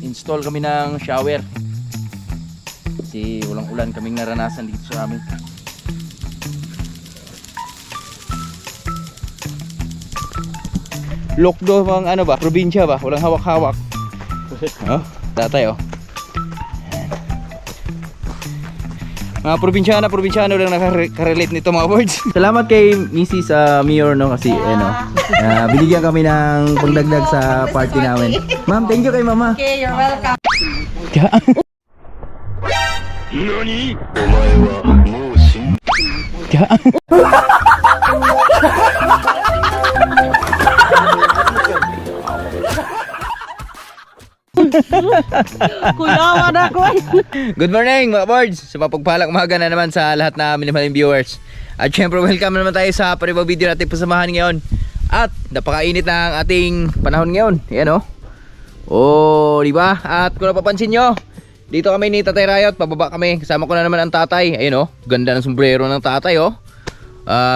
Install kami ng shower kasi walang ulan kaming naranasan dito sa amin. Lokdo ang ano ba, probinsya ba, walang hawak-hawak. Oh, tatay oh. Mga probinsyano lang nakarelate nito mga boards. Salamat kay Mrs. Mayor no kasi binigyan kami ng pagdagdag sa party namin. Ma'am, thank you kay mama. Okay, you're welcome. NANI?! Omae wa mou shin... Kuyawan ako. Good morning mga boards. Sa mapagpalang umaga na naman sa lahat na minamaling viewers. At syempre welcome naman tayo sa panibang video natin pasamahan ngayon. At napakainit na ang ating panahon ngayon. Ayan oh. Oh, di ba? At kung napapansin nyo, dito kami ni Tatay Riot, pababa kami. Kasama ko na naman ang tatay. Ayan oh. Ganda ng sombrero ng tatay oh.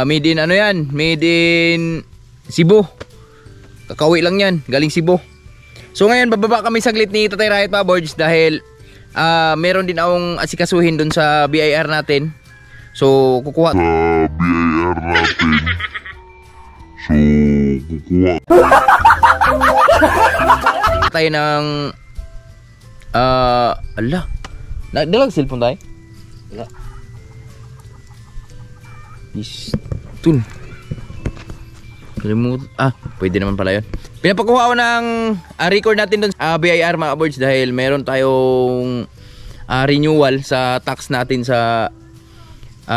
Made in ano yan? Made in Cebu. Kakawi lang yan. Galing Cebu. So ngayon bababa kami saglit ni Tatay Riot mga boards dahil meron din akong asikasuhin dun sa BIR natin. So kukuha tayo ng ala. Dalag cellphone tayo? Wala. Pistol. Pwede naman pala yun. Pinapakuha ko ng record natin dun sa BIR mga boards dahil meron tayong renewal sa tax natin sa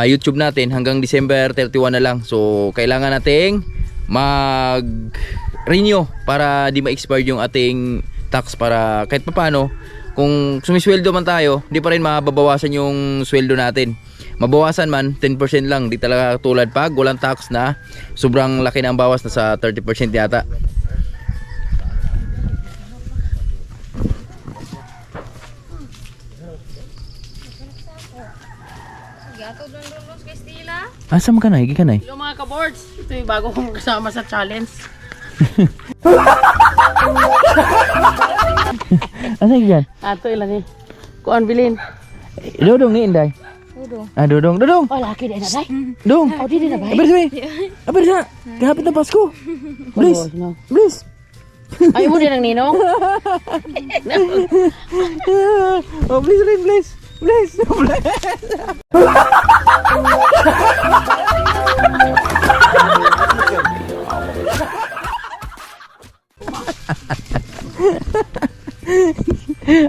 YouTube natin hanggang December 31 na lang. So kailangan nating mag-renew para di ma-expire yung ating tax para kahit papano kung sumisweldo man tayo, di pa rin mababawasan yung sweldo natin. Mabawasan man 10% lang, di talaga tulad pag walang tax na sobrang laki na ang bawas na sa 30% yata. Asa mo ka na? Higi ka na eh. Hello mga ka-boards. Ito yung bago kong kasama sa challenge. Asa higi yan? Ito ilan eh. Kuan bilin. Dodong ni Inday. Dudong. Dodong. Oh, laki din na bay. Dong. Oh, di din na bay. Aber sa. Kahapit na Pasko. Please. Please. Ay mo din ang ninong. Oh, please rin, please. Please.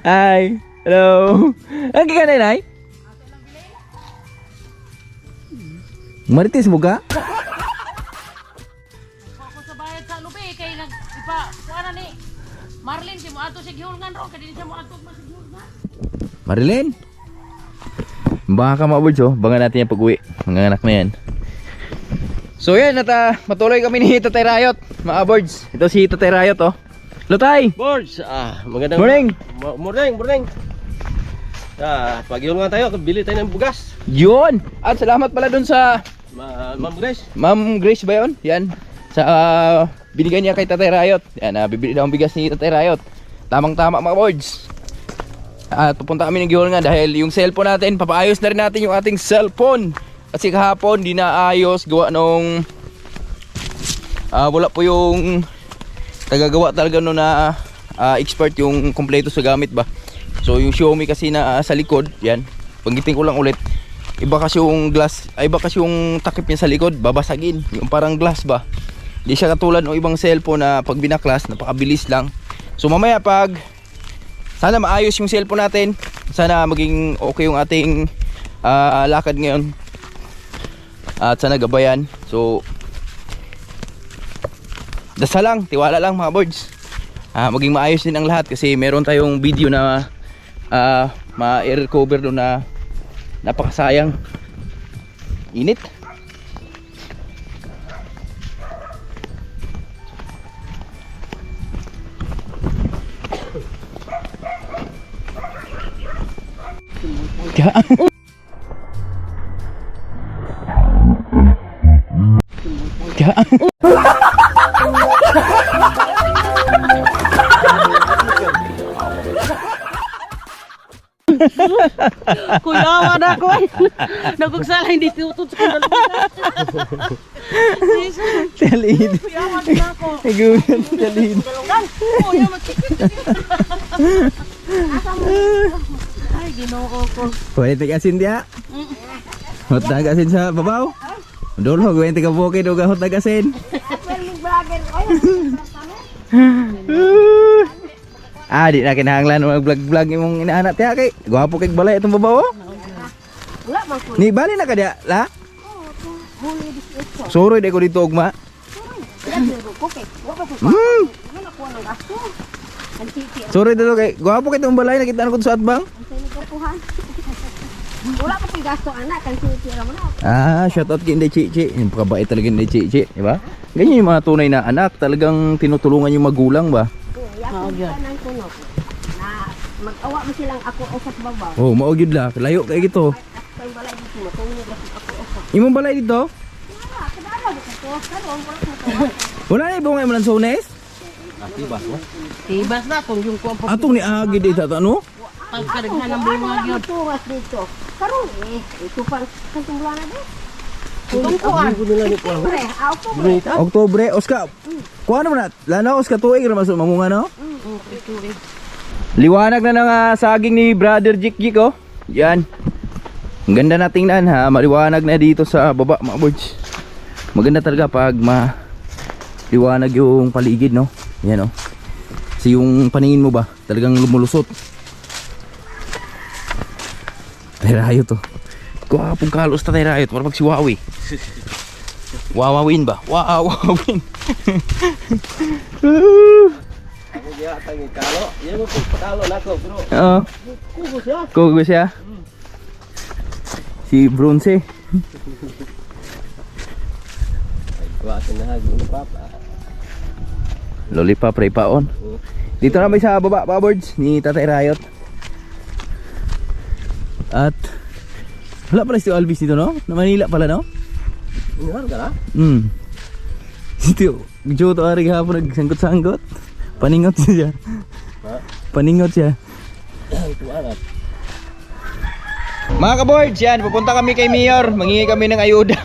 Hi. Hello. Ang kaya nay? Marites mo ka? Ako sa bayad sa lubi kay nag-ipa. Kuana ni Marlin si mo ato sa gihulngan ro kay siya mo ato sa gihulngan. Marilyn? Baka ka mga boards oh. Bangan natin yung pag-uwi. Mga anak na yan. So yan, matuloy kami ni Tatay Riot mga boards. Ito si Tatay Riot oh. Lutay! Boards, magandang Morning! Morning. Pag-iwan nga tayo, bili tayo ng bugas. Yun! At salamat pala dun sa Ma'am Grace. Ma'am Grace ba yun? Yan. Sa binigay niya kay Tatay Riot. Yan, bibili daw ang bigas ni Tatay Riot. Tamang-tama mga boards. At pupunta kami ng Gihol nga dahil yung cellphone natin, papaayos na rin natin yung ating cellphone. Kasi kahapon di na ayos gawa nung wala po yung tagagawa talaga no na expert yung kompleto sa gamit ba. So yung Xiaomi kasi na sa likod, yan. Panggiting ko lang ulit. Iba kasi yung glass, iba kasi yung takip niya sa likod, babasagin. Yung parang glass ba. Hindi siya katulad ng ibang cellphone na pag binaklas, napakabilis lang. So mamaya pag sana maayos yung cellphone natin, sana maging okay yung ating lakad ngayon. At sana gabayan. So dasal lang, tiwala lang mga boards. Maging maayos din ang lahat kasi meron tayong video na ma-recover doon na napakasayang. Init. Kuyawa na ko. Nagugsala hindi tutut sa lubigas. Talid. Kuyawa na ako. Nagulat talid. Oh, ya matikit. Ay, Ginoo ko. Pwede asin dia. Hot na asin sa babaw. Dolo, gawin ka bukid o hot na asin. Di na kinahanglan mag-vlog-vlog imong inaanak tiya kay. Gwapo kay balay itong babaw. Wala man ko. Ni bali na ka dia, la? Soroy de ko dito ugma. Soroy dito kay. Gwapo kay itong balay nakita na ko sa atbang. Wala pa pang gasto anak kan sisira mo na. Shout out kay Inday Chichi. Yung pakabait talaga Inday Chichi, di ba? Ganyan yung mga tunay na anak, talagang tinutulungan yung magulang ba? Yapo ka nang kuno. Na mag-awa mo silang ako usap babaw. Oh, maugid la, layo kay gito. Pang balay dito mo tungod ako usap. Imong balay dito? Wala kadalo dito ko. Karon ko lang. Wala na ibong mo lansones? Tibas na kung yung kuwan pa. Atong ni agi dito ano? Pagkarighan ng bunga yun. Tuwas dito. Karon ito pang kantumbulan na din. Itong kuwan. Pre, ako pre. Oktubre, Oska. Kuha naman na, lana Oska tuig ra masuk mamunga no? Liwanag na ng saging ni Brother Jik Jik oh. Yan. Ang ganda na tingnan ha, maliwanag na dito sa baba mga boys. Maganda talaga pag liwanag yung paligid no. Yan oh. Kasi yung paningin mo ba, talagang lumulusot. Tayrayo to. Gwapong kalos na tayrayo. Para pag si Wawi. Wawawin ba? Wawawin. Ako dia tangi kalo. Iya mo pagkalo nako bro. Oo. Kugo siya. Kugo siya. Si Bronze. Wasan na hagin papa. Lollipop Ray Paon. Dito na may sa baba pa boards ni Tatay Rayot. At wala pala si Alvis dito no? Na Manila pala no? Ingat ka na? Dito, medyo to ari hapon nagsangkot-sangkot. Paningot siya. Paningot siya. Tuangat. Mga ka-boards, yan, pupunta kami kay Mayor, mangingi kami ng ayuda.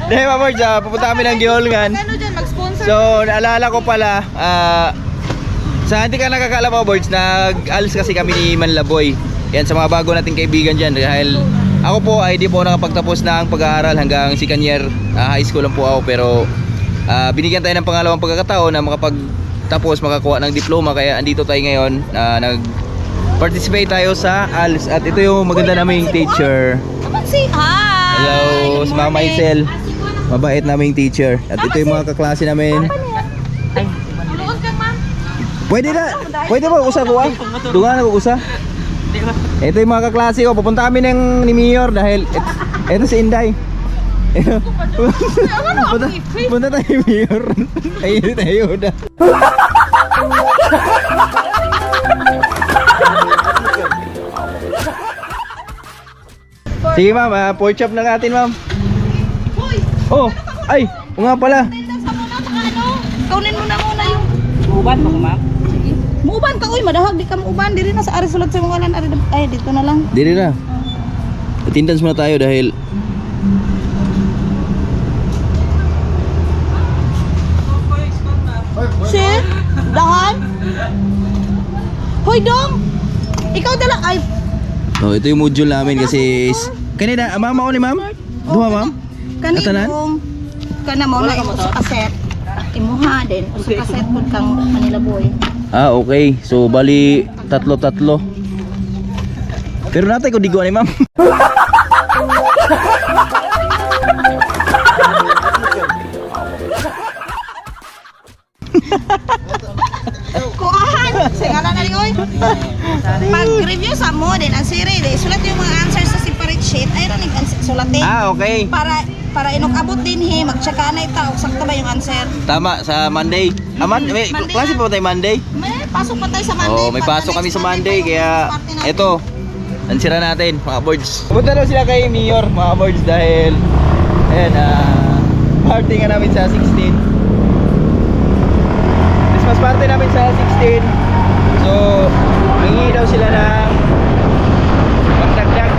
Dahil mga boards, pupunta kami ng Giholngan. Ano dyan, mag-sponsor? So, naalala ko pala, sa hindi ka nakakaalam mga boards, nag-alis kasi kami ni Manlaboy. Yan, sa mga bago nating kaibigan dyan. Dahil ako po ay di po nakapagtapos ng pag-aaral hanggang second year. High school lang po ako, pero binigyan tayo ng pangalawang pagkakataon na makapagtapos, makakuha ng diploma. Kaya andito tayo ngayon, nag-participate tayo sa ALS. At ito yung maganda naming teacher. Hi! Hello, si Mama Isel. Mabait naming teacher. At ito yung mga kaklase namin. Luon ka, ma'am. Pwede na. Pwede ba usa ko ah? Dunga na ko usa. Ito yung mga kaklase ko. Pupunta kami ni Mayor dahil ito si Inday. Punta tayo ni Mayor. Ayun tayo na. Sige ma'am, pork chop na natin ma'am. Oh, ay, o nga pala. Kaunin mo na muna yung uban mo, ma'am. Sige. Muuban ka, uy, madahag di ka muuban. Diri na sa ari sulat sa mga lan. Ay, dito na lang. Dili na. Attendance muna tayo dahil Si, dahan. Hoy, dong. Ikaw dala, ay. oh, ito yung module namin kasi kanina, mama ko ni ma'am? Duha ma'am? Atanan? Kaninong, kana mo na imo sa kaset. Imuha din, sa kaset po kang Manila Boy. Okay. So, bali, tatlo. Pero natay ko digo ni ma'am. Kuahan! Singalan na rin, oy. Pag-review sa mo din, ang siri, sulat yung mga answers sa separate sheet. Ay, ranig sulatin. Okay. Para inok-abot din magtsaka na ita, sakto ba yung answer? Tama, sa Monday. May Monday klase na. pa ba tayo Monday? May pasok pa tayo sa Monday. Oh, may pasok kami sa Monday kaya Parte natin. ito. Ansira natin mga boards. Pupunta daw sila kay Mayor mga boards dahil ayan party nga namin sa 16. Christmas party namin sa 16. So, hingi daw sila ng pagdagdag.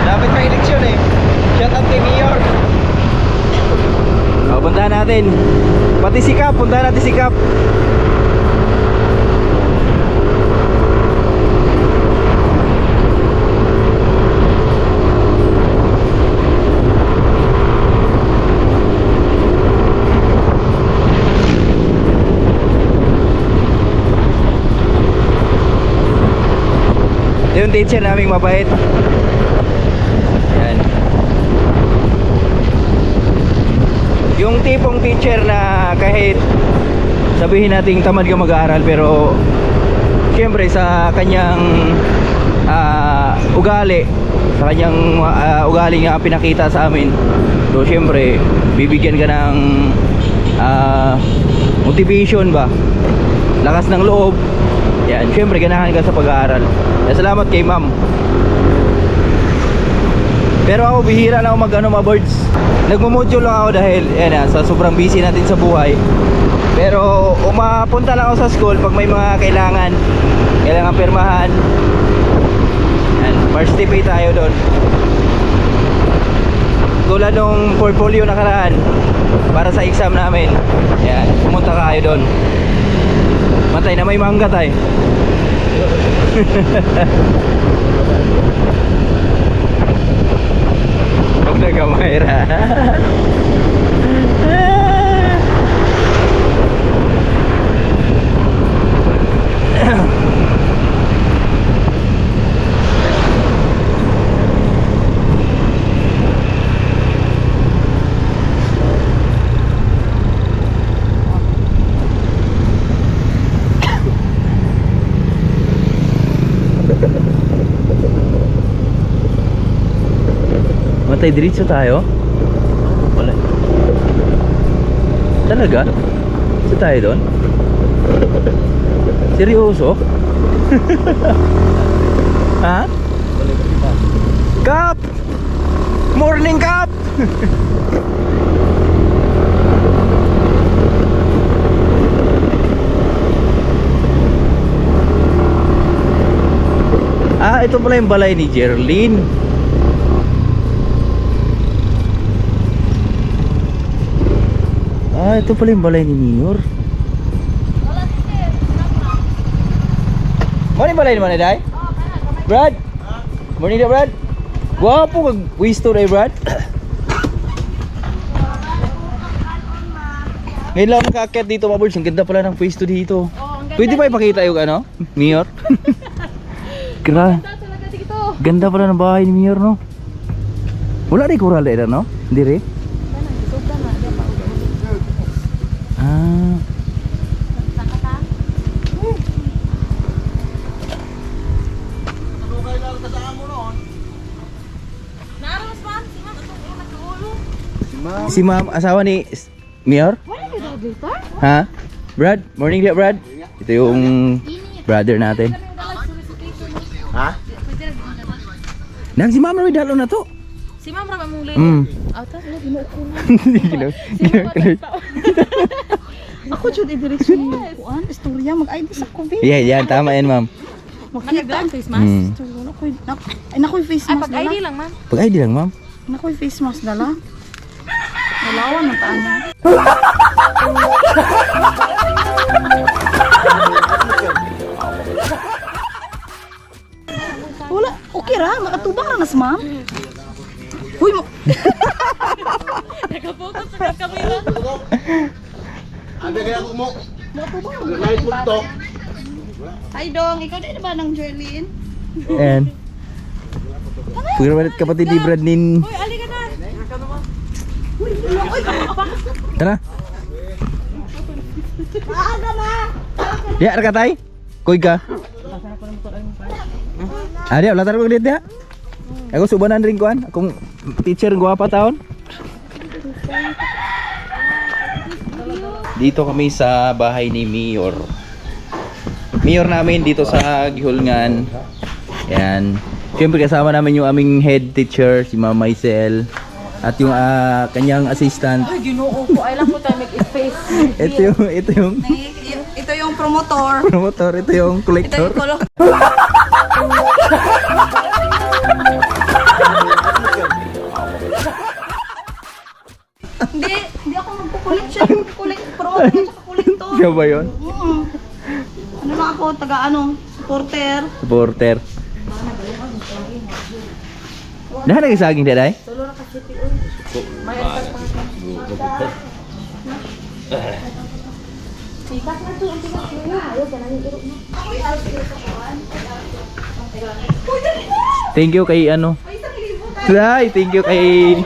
Dapat may eleksyon eh. Shout out kay Mayor. O, puntahan natin. Pati si Kap, puntahan natin si Kap. Yung teacher naming mabait. Yan. Yung tipong teacher na kahit sabihin nating tamad ka mag-aaral, pero syempre sa kanyang ugali, sa kanyang ugali nga pinakita sa amin, so syempre bibigyan ka ng motivation ba, lakas ng loob. Yan, syempre ganahan ka sa pag-aaral. Salamat kay ma'am. Pero ako bihira na ako mag-ano, mga birds. Nagmumodule lang ako dahil yan, sa sobrang busy natin sa buhay. Pero umapunta lang ako sa school pag may mga kailangan pirmahan. Yan, participate tayo doon. Tulad nung portfolio nakaraan para sa exam namin. Yan, pumunta kayo doon. Matay na may mangga tayo. Huwag na kamayra. Matay, diretso tayo? Wala. Talaga? Sa tayo doon? Seryoso? Ha? Kap! Morning, Kap! Ito pala yung balay ni Jerlyn. Ito pala yung balay ni Mayor. Morning balay naman, Day? Brad? Morning na, Brad? Guwapo kag wisto na, Brad. Ngayon lang nakaakyat dito, mga birds. Ang ganda pala ng pwesto dito. Pwede ba ipakita yung ano, Mayor? Gra. Ganda pala ng bahay ni Mayor, no? Wala rin kural na, no? Hindi rin? Si ma'am, asawa ni Mayor? Ha? Brad? Morning dia, Brad. Ito yung brother natin. Ha? Nang si ma'am na may dalo na to. Si ma'am ra mong lay. Ata, lagi mo ko. Ako jud i-direksyon mo kuan, istorya mag-ID sa COVID. Yeah, yan tama yan, ma'am. Makita face mask. Nakoy face mask. Pag-ID lang, ma'am. Pag-ID lang, ma'am. Nakoy face mask dala. Nalawan ng taan niya. Wala, okay ra, makatubang na nas, ma'am. Huy mo. Nakapokus sa kamera. Ada kaya mo. Nakay punto. Hi dong, ikaw din ba ng Jerlyn? And Pagkawalit kapatid ni Brad nin. Hoy, ali ka na. Tara. Maaga ma. Ya, arkatay. Koy ka. Dia, latar ko dito ya. Ako subanan rin kuan. Akong teacher guwapa taon. Dito kami sa bahay ni Mayor. Mayor namin dito sa Gihulngan. Yan. Siyempre kasama namin yung aming head teacher, si Ma'am Maisel. At yung kanyang assistant. Ay, ginoo ko. I lang po tayo make-space. Ito yung Ito yung promotor. promotor, ito yung Ito collector. yung kolok. Hindi ako magkukulit siya. Kulit, promotor at saka kolektor. Siya ba yun? Ano na ako, taga supporter. Supporter. Nah, nagsaging daday? Thank you kay ano. Day, thank you kay.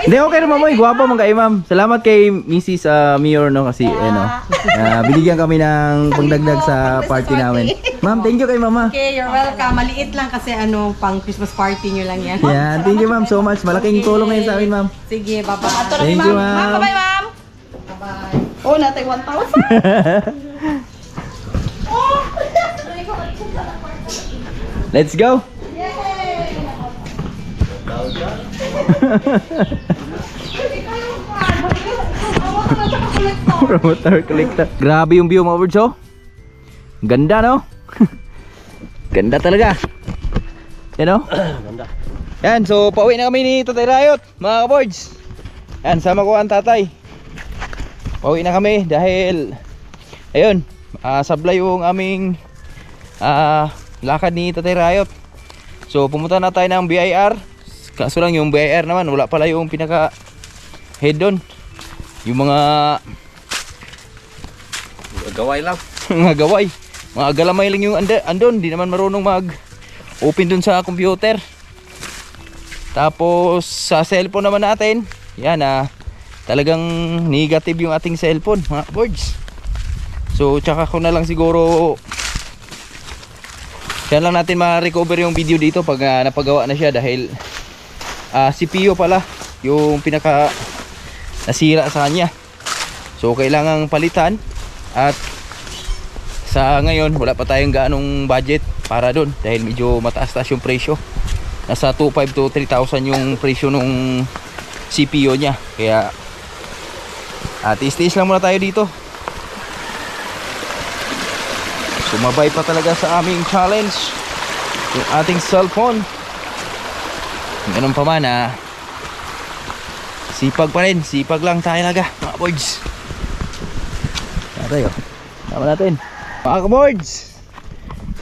Hindi, okay naman mo. Guwapa mong kay ma'am. Salamat kay Mrs. Mayor no kasi ano. Binigyan kami ng pangdagdag sa party namin. Ma'am, thank you kay mama. Okay, you're welcome. Maliit lang kasi pang Christmas party nyo lang yan. Yan, thank you ma'am so much. Malaking tulong ngayon sa amin ma'am. Sige, bye-bye. Thank you Ma'am, ma'am. bye-bye, ma'am. Bye-bye. Oh, natay 1,000. Let's go. Promoter collector. Grabe yung view mga birds oh. Ganda no? Ganda talaga. Yan oh. Ganda. Yan, so pauwi na kami ni Tatay Rayot mga birds. Yan, sama ko ang tatay. Pauwi na kami dahil ayun, sablay yung aming lakad ni Tatay Rayot. So pumunta na tayo ng BIR. Kaso lang yung BIR naman wala pala yung pinaka head doon. Yung mga Gaway lang. mga gaway, mga galamay lang yung andon, di naman marunong mag open dun sa computer. Tapos sa cellphone naman natin, yan talagang negative yung ating cellphone mga boards. So tsaka ko na lang siguro yan lang natin ma-recover yung video dito pag napagawa na siya dahil CPU pala yung pinaka nasira sa kanya. So kailangang palitan at sa ngayon wala pa tayong gaanong budget para doon dahil medyo mataas-taas yung presyo. Nasa 2,500 to 3,000 yung presyo nung CPU niya. Kaya tiis-tiis lang muna tayo dito. Sumabay pa talaga sa aming challenge yung ating cellphone. Ganun pa man sipag pa rin, sipag lang tayo talaga mga boys. Tayo, tama natin mga kaboards.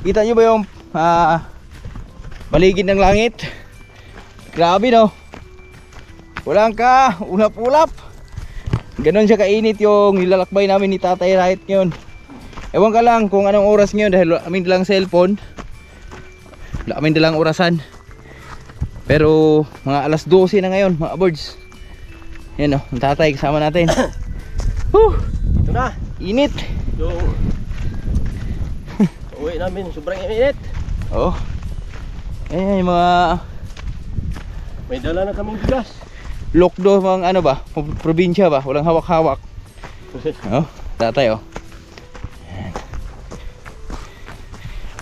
Kita nyo ba yung paligid ng langit? Grabe no, walang ka ulap-ulap. Ganon siya kainit yung nilalakbay namin ni Tatay Rayot ngayon. Ewan ka lang kung anong oras ngayon dahil wala kaming dalang cellphone, wala kaming dalang orasan. Pero mga alas 12 na ngayon mga boards. Yan o, ang tatay kasama natin. Ito na. Init. Yung uwi namin, sobrang init. Oh. Ayan yung mga May dala na kaming bigas. lokdo, mga ano ba, probinsya ba, walang hawak-hawak. Oh, tatay oh. Ayan.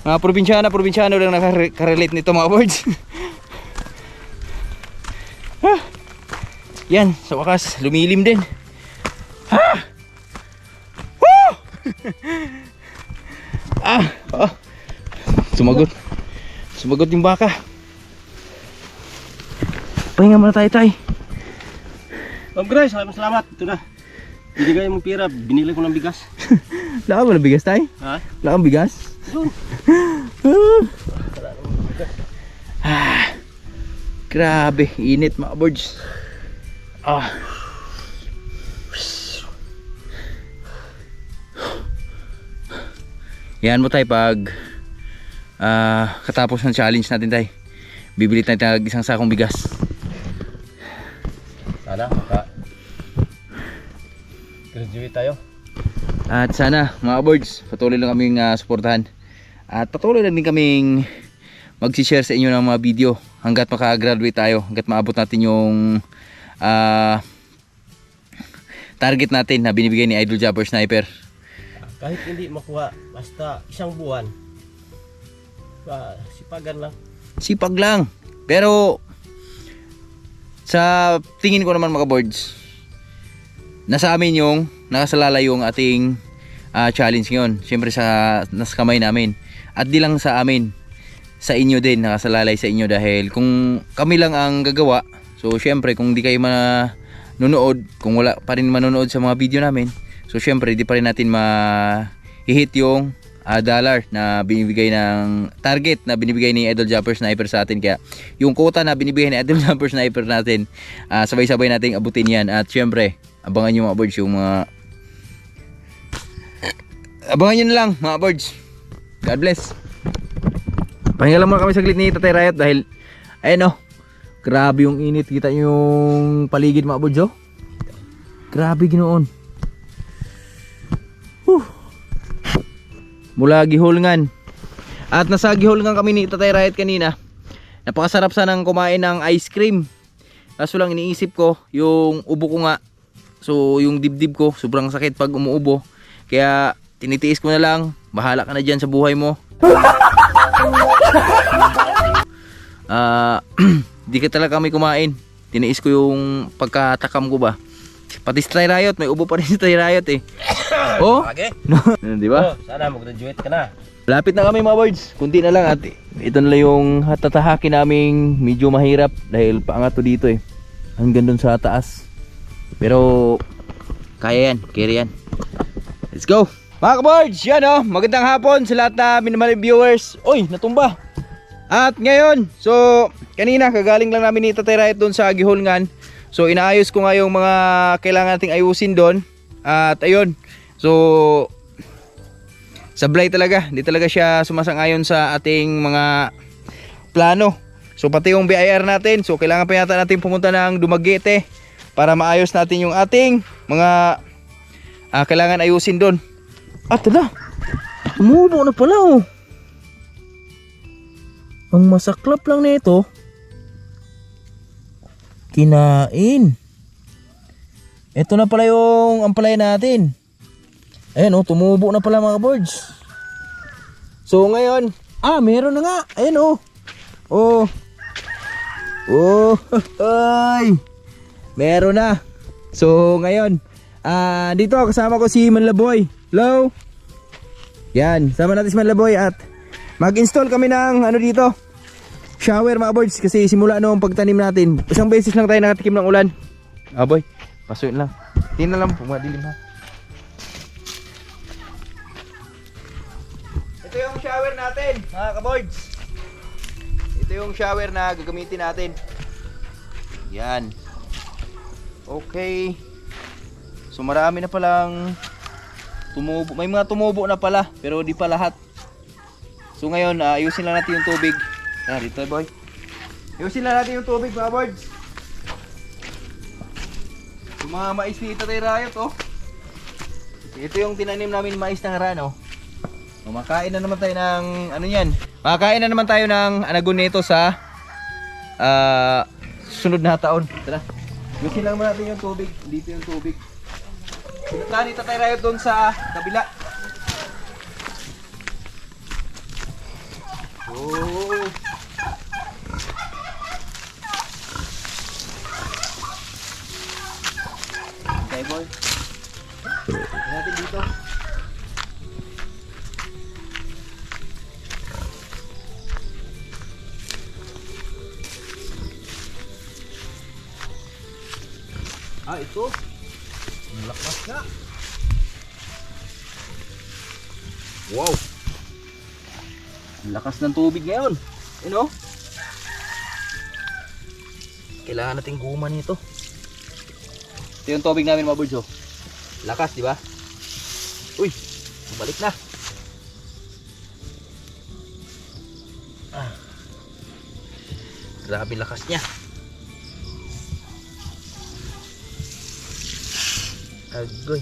Mga probinsyano lang nakarelate nito mga boards. Yan, sa wakas lumilim din. Oh. Sumagot yung baka. Pahinga muna tayo, tay. Ma'am Grace, salamat. Ito na. Binigay mong pira, binili ko ng bigas. Wala ka ba ng bigas, tay? Ha? Wala kang bigas? Doon. Grabe, init mga birds. Yan mo tayo pag katapos ng challenge natin tayo. Bibili tayo ng isang sakong bigas. Sana, graduate tayo. At sana mga birds, patuloy lang kaming suportahan. At patuloy lang din kaming mag-share sa inyo ng mga video hanggat makagraduate tayo, hanggat maabot natin yung target natin na binibigay ni Idol Jabber Sniper. Kahit hindi makuha, basta isang buwan, sipagan lang. Sipag lang. Pero sa tingin ko naman mga boards, nasa amin yung nakasalalay yung ating challenge ngayon. Siyempre nasa kamay namin. At di lang sa amin, sa inyo din, nakasalalay sa inyo. Dahil kung kami lang ang gagawa, so siyempre kung di kayo manonood, kung wala pa rin manonood sa mga video namin, so siyempre di pa rin natin ma-hit yung dollar na binibigay ng target na binibigay ni Idol Jumper Sniper sa atin. Kaya yung quota na binibigay ni Idol Jumper Sniper natin, sabay-sabay nating abutin yan. At syempre abangan nyo mga boards yung mga abangan nyo na lang mga boards. God bless. Pahinga lang muna kami saglit ni Tatay Riot dahil ayun grabe yung init. Kita nyo yung paligid mga boards grabe ginoon. Mula Gihulngan. At nasa Gihulngan kami ni Tatay Riot kanina. Napakasarap sanang kumain ng ice cream. Kaso lang iniisip ko yung ubo ko nga. So yung dibdib ko sobrang sakit pag umuubo. Kaya tinitiis ko na lang. Bahala ka na dyan sa buhay mo. Di ka talaga kami kumain. Tiniis ko yung pagkatakam ko ba. Pati si Tatay Riot, may ubo pa rin si Tatay Riot eh. Oh? Okay. Di ba? Sana mag-graduate ka na. Lapit na kami mga boards. Kunti na lang at ito na lang yung tatahakin naming medyo mahirap dahil paangat to dito eh. Hanggang dun sa taas. Pero kaya yan, carry yan. Let's go. Mga kaboards, yan magandang hapon sa lahat na minamahal viewers. Uy, natumba. At ngayon, so kanina kagaling lang namin ni Tatay Riot doon sa Gihulngan. So inaayos ko nga yung mga kailangan nating ayusin doon. At ayun, so sablay talaga, hindi talaga siya sumasang-ayon sa ating mga plano. So pati yung BIR natin, so kailangan pa yata natin pumunta ng Dumaguete para maayos natin yung ating mga kailangan ayusin doon. At tala, tumubo na pala Ang masaklap lang nito, kinain. Ito na pala yung ampalaya natin. Ayan tumubo na pala mga boards. So ngayon, meron na nga. Ayan ay, meron na. So ngayon, dito kasama ko si Manlaboy. Hello. Yan, sama natin si Manlaboy at mag-install kami ng dito, shower mga boards. Kasi simula noong pagtanim natin, isang beses lang tayo nakatikim ng ulan. Boy, pasuin lang. Tingnan lang, pumadilim ha. Ito yung shower natin mga kaboards. Ito yung shower na gagamitin natin. Yan. Okay. So marami na palang tumubo. May mga tumubo na pala, pero di pa lahat. So ngayon, ayusin lang natin yung tubig. Dito boy. Ayusin lang natin yung tubig mga boards. Yung mga mais ni Tatay Riot ito yung tinanim namin mais ng harano. Makain na naman tayo ng yan. Makain na naman tayo ng anagon nito sa sunod na taon. Tara. Ayusin lang natin yung tubig. Dito yung tubig. Pinuntahan ni Tatay Riot doon sa kabila. Okay boy. Tignan natin dito. Ito. Ang lakas nga. Wow. Ang lakas ng tubig ngayon. Kailangan nating guma nito. Ito yung tubig namin mga boards. Lakas, di ba? Uy, balik na. Grabe lakas niya. Agoy.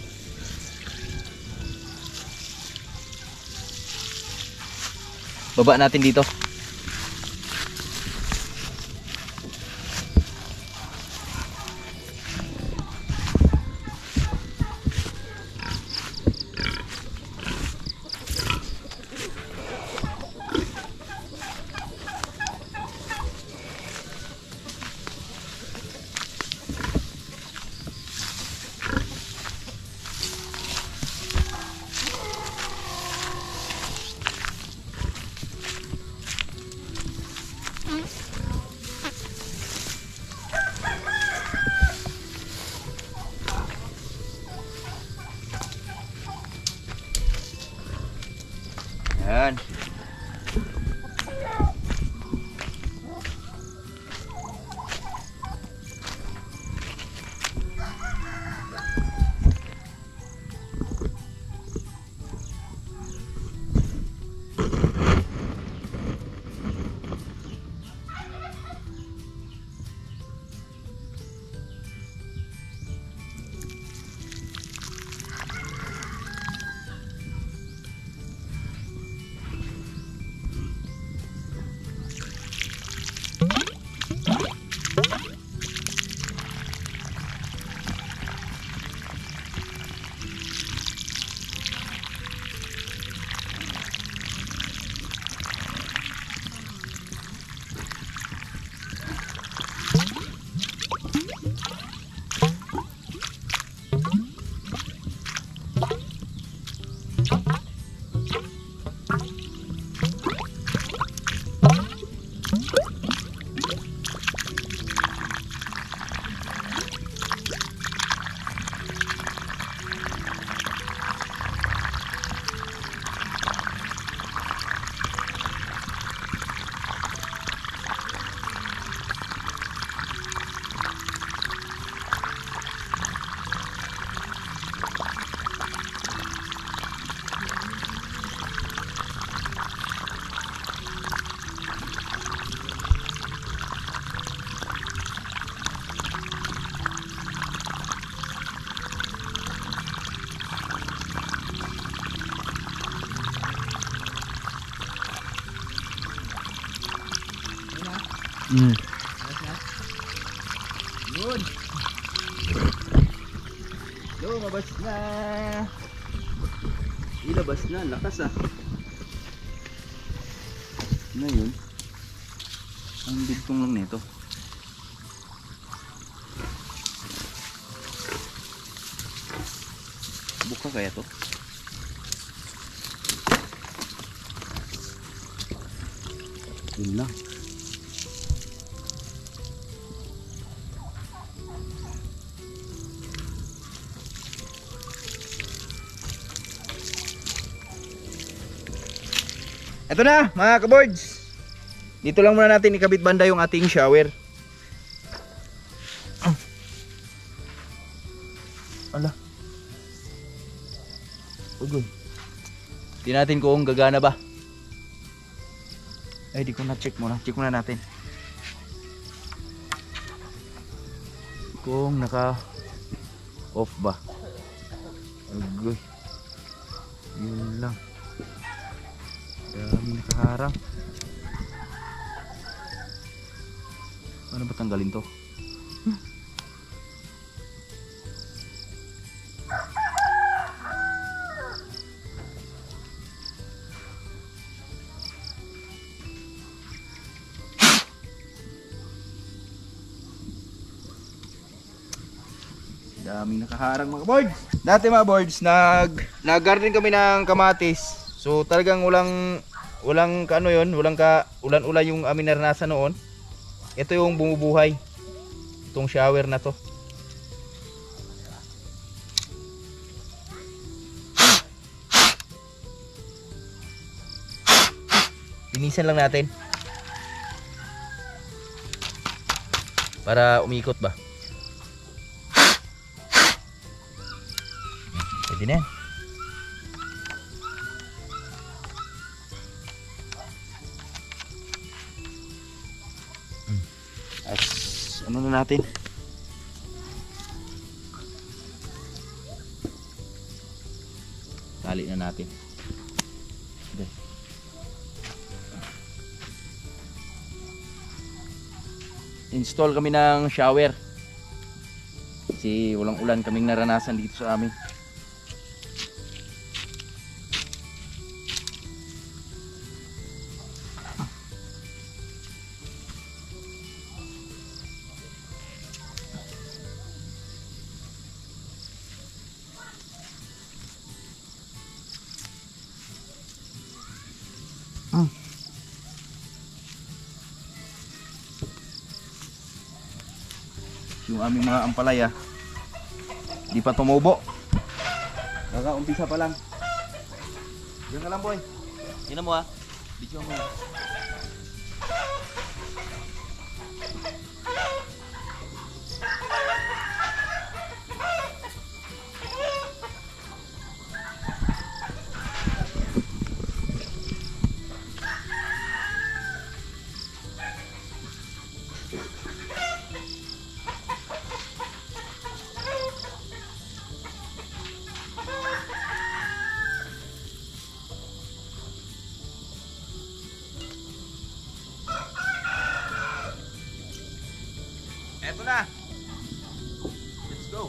Baba natin dito. Yun. Lumabas na. Ilabas na, lakas ah. Ano yun? Ang bigtong lang nito. Buka kaya to? Yun lang. Ito na mga kaboards. Dito lang muna natin ikabit banda yung ating shower. Ala. Ugoy. Tingnan natin kung gagana ba. Ay, di ko na check muna. Check muna natin. Kung naka off ba. Ugoy. Yun lang. Dami nakaharang. Ano ba tanggalin to? Daming nakaharang mga boards. Dati mga boards, nag-garden kami ng kamatis. So talagang walang kaano yon, walang ka ulan-ulan yung amin naranasan noon. Ito yung bumubuhay. Itong shower na to. Linisan lang natin. Para umikot ba? Pwede na yan. At ano na natin? Tali na natin. Okay. Install kami ng shower. Kasi walang ulan kaming naranasan dito sa amin. Yung aming mga ampalaya di pa tumubo, kaka-umpisa pa lang. Diyan ka lang boy, tingnan mo ha, video mo. Eto na. Let's go.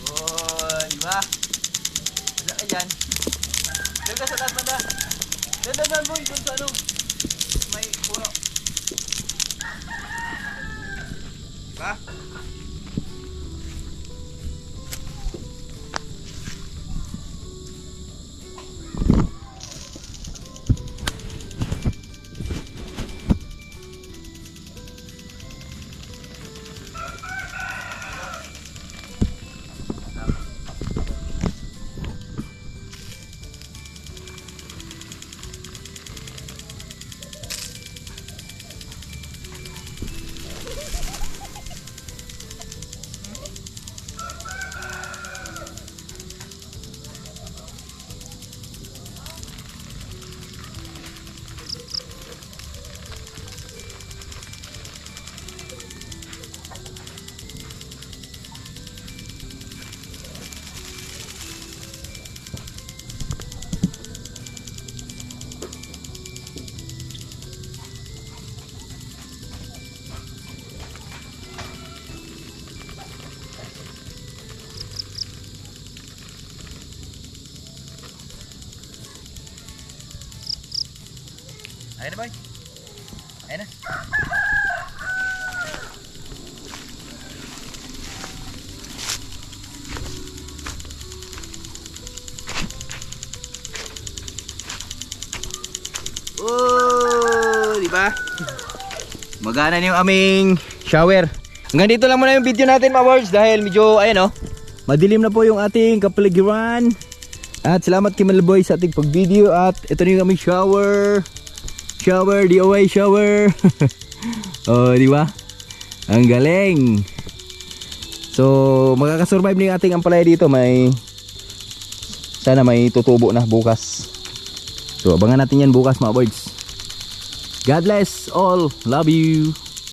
Oh, di ba? Wala ka dyan. Diyan ka sa taas banda. Dandan mo yung sa ano. May puno. Diba? Ayan na boy. Ayan na. Oh, di ba? Magana na yung aming shower. Hanggang dito lang muna yung video natin mga boys dahil medyo ayan madilim na po yung ating kapaligiran. At salamat kay Malboy sa ating pag-video at ito na yung aming shower. Shower, DIY shower. Oh, di ba? Ang galing. So, makakasurvive na yung ating ampalaya dito. Sana may tutubo na bukas. So, abangan natin yan bukas mga boys. God bless all. Love you.